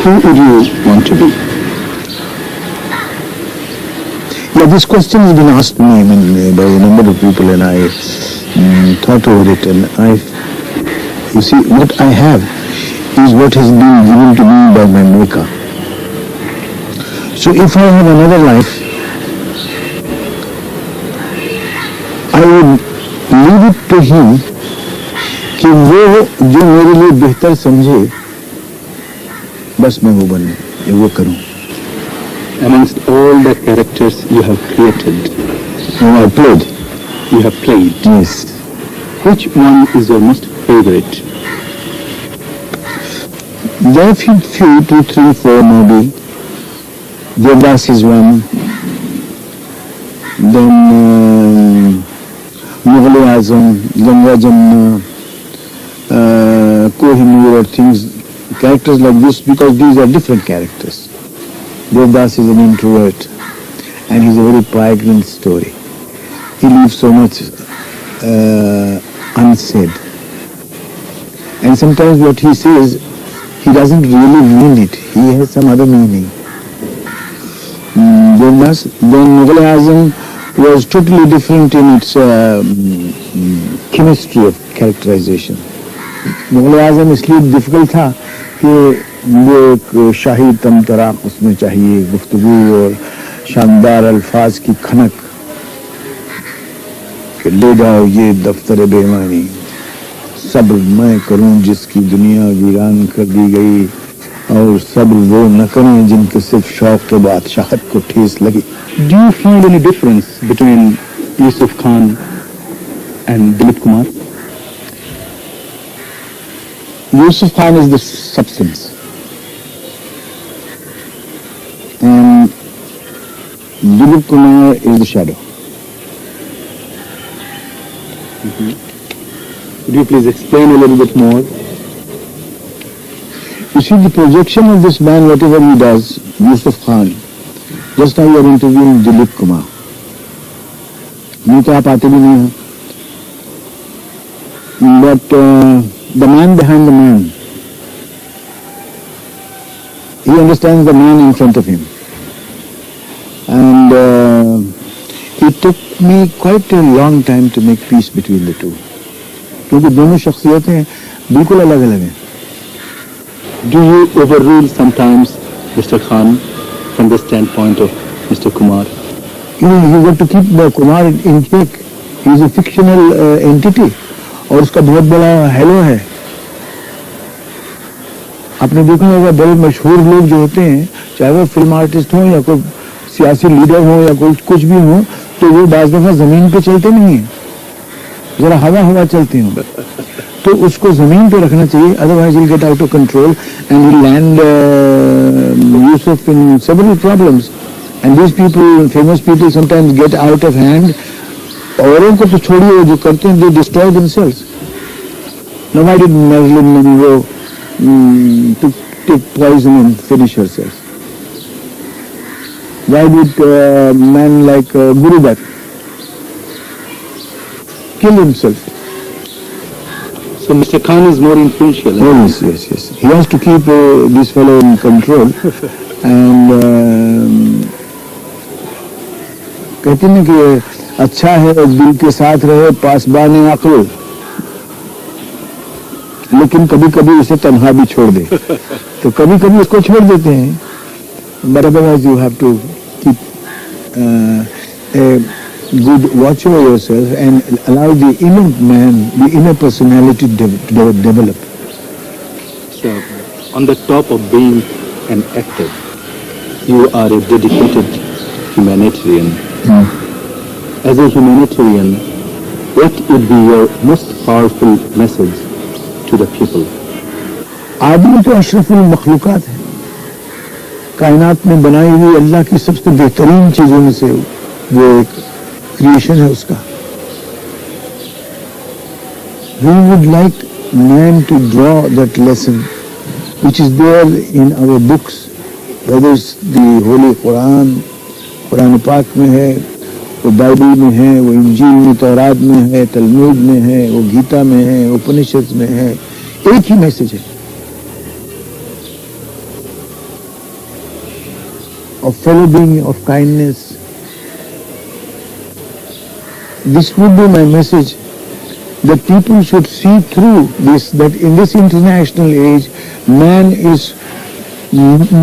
who would you want to be? Yeah, this question has been asked me by a number of people, and I thought over it, and you see, what I have is what has been given to me by my Maker. So if I have another life, I would leave it to Him कि वो जो मेरे लिए बेहतर समझे, बस मैं वो बनूं, वो करूं. Amongst all the characters you have created, And I played. you have played, Yes. which one is your most favorite? There are few, 2, 3, 4 maybe. Devdas is one. Then Mughal-e-Azam, Ganga Jamna, Kohinoor, or things, characters like this, because these are different characters. Devdas is an introvert, and he's a very poignant story. He leaves so much unsaid. And sometimes what he says, he doesn't really mean it. He has some other meaning. Devdas. Then Mughal-e-Azam was totally different in its chemistry of characterization. Mughal-e-Azam इसलिए difficult था कि वो एक शाही तमतराक उसमें चाहिए, गुफ्तगू और शानदार अल्फाज की खनक कि ले जाओ ये दफ्तर बेईमानी, सब्र मैं करूं जिसकी दुनिया वीरान कर दी गई, और सब्र वो न करें जिनके सिर्फ शौक के बादशाहत को ठेस लगी. Do you find any difference between Yusuf Khan and Dilip Kumar? Yusuf Khan is the substance, and Dilip Kumar is the shadow. Could you please explain a little bit more? You see, the projection of this man, whatever he does, Yusuf Khan, just now you are interviewing Dilip Kumar. नहीं तो आप आते भी नहीं हो. But the man behind the man, he understands the man in front of him. And it took me quite a long time to make peace between the two. क्योंकि दोनों शख्सियतें बिल्कुल अलग अलग हैं. Do you overrule sometimes Mr. Khan from the standpoint of Mr. Kumar? You know, you got to keep the Kumar in check. He is a fictional entity. और उसका बहुत बड़ा हेलो है. आपने देखा होगा बड़े मशहूर लोग जो होते हैं, चाहे वो फिल्म आर्टिस्ट हो या कोई सियासी लीडर हो या कोई कुछ भी हो, तो वो बाज दफा जमीन पे चलते नहीं हैं, जरा हवा हवा चलते हैं. तो उसको जमीन पे रखना चाहिए, otherwise will get out of control and will land Yusuf in several problems. And these people, famous people, sometimes get out of hand. औरों को तो छोड़िए, जो करते हैं, दे destroy themselves. Now why did Marilyn Monroe take poison and finish herself? Why did man like Guru Dutt kill himself? So Mr. Khan is more influential. Oh, yes. He has to keep this fellow in control. And कहते हैं कि अच्छा है दिल के साथ रहे पासबान अक्ल, लेकिन कभी कभी उसे तन्हा भी छोड़ दे. तो कभी कभी उसको छोड़ देते हैं. But otherwise you have to keep a good watch over yourself and allow the inner man, the inner personality to develop. So on the top of being an actor. You are a dedicated humanitarian. As a humanitarian, what would be your most powerful message to the people? आदमी तो अशरफुल मखलूकात है, कायनात में बनाई हुई अल्लाह की सबसे बेहतरीन चीजों में से वो एक क्रिएशन है उसका. We would like man to draw that lesson which is there in our books, whether it's the Holy Quran, Quran पाक में है, वो बाइबल में है, वो इंजील में, तौरात में है, तलमूद में है, वो गीता में है, उपनिषद में है. एक ही मैसेज है, of fellow being, of kindness. This would be my message, that people should see through this, that in this international age, man is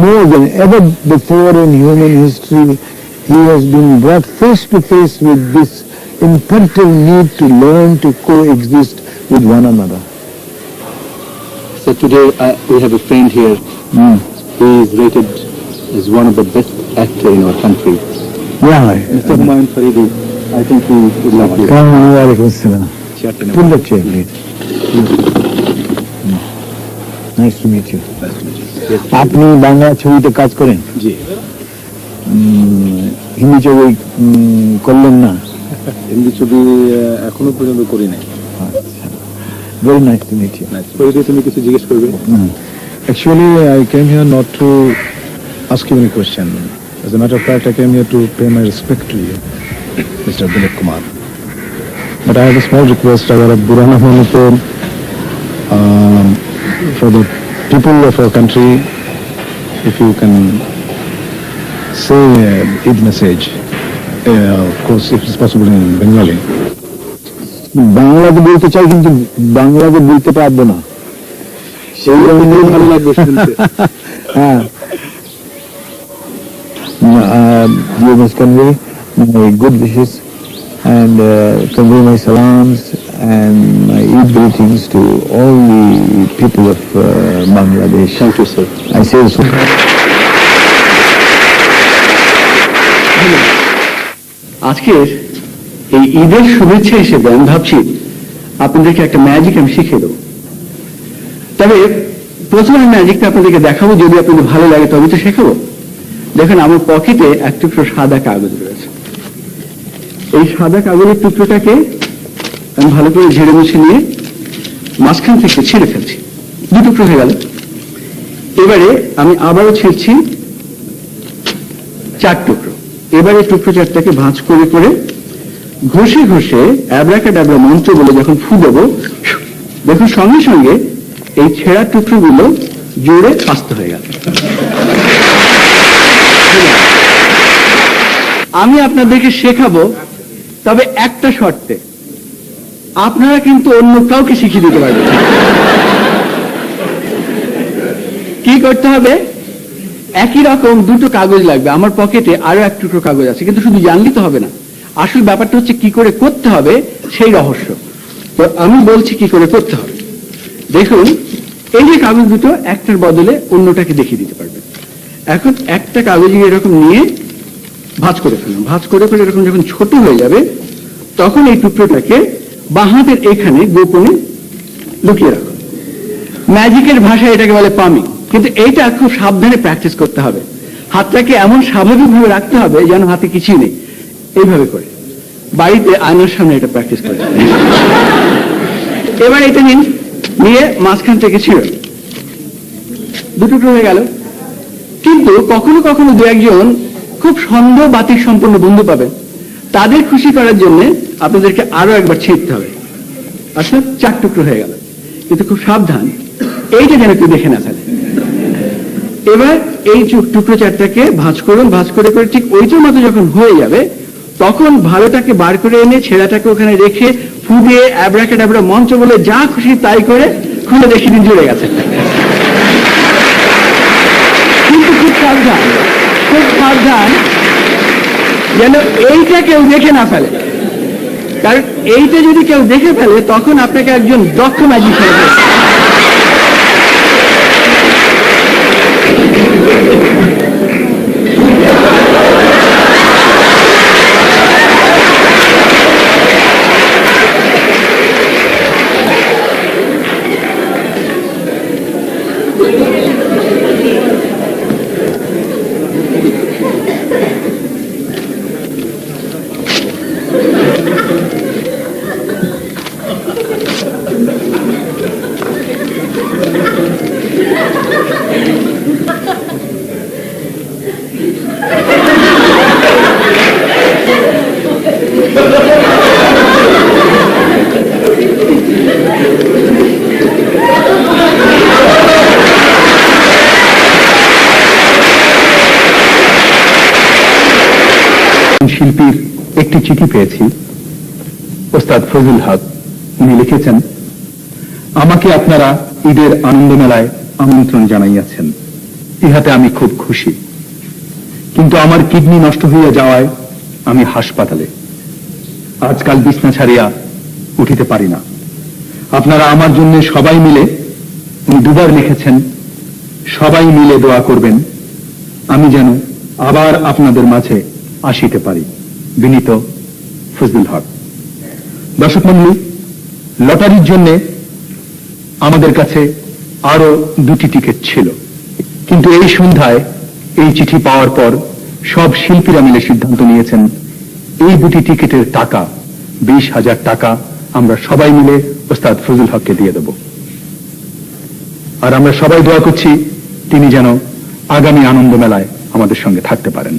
more than ever before in human history, he has been brought face to face with this imperative need to learn to coexist with one another. So today we have a friend here. He is rated as one of the best actors in our country. Yeah. Mr. Humayun Faridi, I think he would love you. Walaikum assalam. Chairman. Pull the chair, please. Nice to meet you. আপনি বাংলা ছবিতে কাজ করেন? জি। হিন্দি ছবি করলেন না? হিন্দি ছবি এখনো পর্যন্ত করি নাই। Very nice to meet you. Faridi, তুমি কিছু জিজ্ঞেস করবে? Actually, I came here not to ask you any question. As a matter of fact, I came here to pay my respect to you, Mr. Dilip Kumar. But I have a small request. अगर आप बुरा ना मानो तो for the people of our country, if you can say Eid message, of course, if it's possible in Bengali. বাংলাতে বলতে চাই, কিন্তু বাংলাতে বলতে পারবো না. সেই ভালো লাগবে শুনতে. হ্যাঁ. You must convey my good wishes and convey my salams and my Eid greetings to all the people of Bangladesh. Thank you, sir. I say so. আজকের এই ঈদের শুভেচ্ছা হিসেবে আমি ভাবছি আপনাদেরকে একটা ম্যাজিক আমি শিখিয়ে দেবো। তবে প্রথমে আমি ম্যাজিকটা আপনাদেরকে দেখাবো, যদি আপনাদের ভালো লাগে তবে তো শেখাবো। দেখেন, আমার পকেটে এক টুকরো সাদা কাগজ রয়েছে। এই সাদা কাগজের টুকরোটাকে আমি ভালো করে ঝেড়ে মুছে নিয়ে মাঝখান থেকে ছিঁড়ে ফেলছি। দু টুকরো হয়ে গেল। এবারে আমি আবারও ছিঁড়ছি 4 টুকরো। এবারে টুকরো 4টাকে ভাঁজ করে করে ঘষে ঘষে অ্যাব্রাকাডাব্রা মন্ত্র বলে যখন ফু দেবো, দেখুন সঙ্গে সঙ্গে এই ছেঁড়া টুকরোগুলো জোরে আস্ত হয়ে গেল। আমি আপনাদেরকে শেখাবো, তবে একটা শর্তে, আপনারা কিন্তু অন্য কাউকে শিখিয়ে দিতে পারবেন। কি করতে হবে? একই রকম দুটো কাগজ লাগবে। আমার পকেটে আরো 1 টুকরো কাগজ আছে, কিন্তু শুধু জানলে তো হবে না। আসল ব্যাপারটা হচ্ছে কি করে করতে হবে, সেই রহস্য। তো আমি বলছি কি করে করতে হবে। দেখুন, এই যে কাগজ দুটো, একটার বদলে অন্যটাকে দেখিয়ে দিতে পারবেন। এখন একটা কাগজ এরকম নিয়ে ভাঁজ করে ফেলুন। ভাঁজ করে করে এরকম যখন ছোট হয়ে যাবে, তখন এই টুকরোটাকে বাঁ হাতের এখানে গোপনে লুকিয়ে রাখুন। ম্যাজিকের ভাষায় এটাকে বলে পামিং। কিন্তু এইটা খুব সাবধানে প্র্যাকটিস করতে হবে। হাতটাকে এমন স্বাভাবিকভাবে রাখতে হবে যেন হাতে কিছুই নেই। এইভাবে করে বাড়িতে আয়নার সামনে এটা প্র্যাকটিস করে। এবার এটা নিন, নিয়ে মাঝখান থেকে ছিঁড়ুন। 2 টুকরো হয়ে গেল। কিন্তু কখনো কখনো 2-1 খুব সন্দেহ বাতিক সম্পন্ন বন্ধু পাবেন। তাদের খুশি করার জন্য আপনাদেরকে আরো একবার ছিঁড়তে হবে। অর্থাৎ 4 টুকরো হয়ে গেল। কিন্তু খুব সাবধান, এইটা যেন কেউ দেখে না ফেলে। এবার এই টুকরো 4টাকে ভাঁজ করুন। ভাঁজ করে করে ঠিক ওইটার মতো যখন হয়ে যাবে, তখন ভালোটাকে বার করে এনে ছেঁড়াটাকে ওখানে রেখে ফু দিয়ে অ্যাব্রাকাডাব্রা মন্ত্র বলে যা খুশি তাই করে খুলে দেখিয়ে দিন জুড়ে গেছে। কিন্তু খুব সাবধান, খুব সাবধান যেন এইটা কেউ দেখে না ফেলে। কারণ এইটা যদি কেউ দেখে ফেলে, তখন আপনাকে একজন দক্ষ ম্যাজিশিয়ান শিল্পীর একটি চিঠি পেয়েছি। ওস্তাদ ফজল হক, উনি লিখেছেন, আমাকে আপনারা ঈদের আনন্দ মেলায় আমন্ত্রণ জানাইয়াছেন, ইহাতে আমি খুব খুশি, কিন্তু আমার কিডনি নষ্ট হইয়া যাওয়ায় আমি হাসপাতালে, আজকাল বিছনা ছাড়িয়া উঠিতে পারি না। আপনারা আমার জন্য সবাই মিলে, উনি দুবার লিখেছেন, সবাই মিলে দোয়া করবেন আমি যেন আবার আপনাদের মাঝে আসিতে পারি। বিনীত ফজলুল হক। দর্শক মণ্ডলী, লটারির জন্য আমাদের কাছে আরো 2টি টিকিট ছিল, কিন্তু এই সন্ধ্যায় এই চিঠি পাওয়ার পর সব শিল্পীরা মিলে সিদ্ধান্ত নিয়েছেন এই 2টি টিকিটের টাকা 20,000 টাকা আমরা সবাই মিলে ওস্তাদ ফজলুল হককে দিয়ে দেব। আর আমরা সবাই দোয়া করছি তিনি যেন আগামী আনন্দ মেলায় আমাদের সঙ্গে থাকতে পারেন।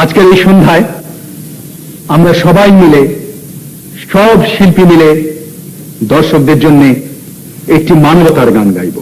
আজকের এই সন্ধ্যায় আমরা সবাই মিলে, সব শিল্পী মিলে দর্শকদের জন্য একটি মানবতার গান গাইব।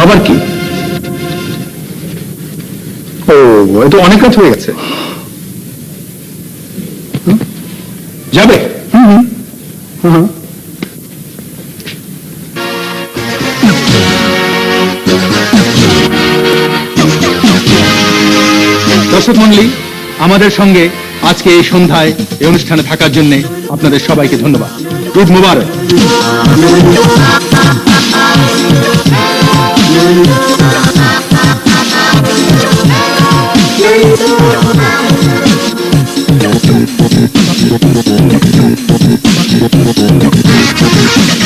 আবার কি? ও, এটা অনেক কাজ হয়ে গেছে। যাবে? দর্শক মণ্ডলী, আমাদের সঙ্গে আজকে এই সন্ধ্যায় এই অনুষ্ঠানে থাকার জন্য আপনাদের সবাইকে ধন্যবাদ। ঈদ মুবারক। Thank you.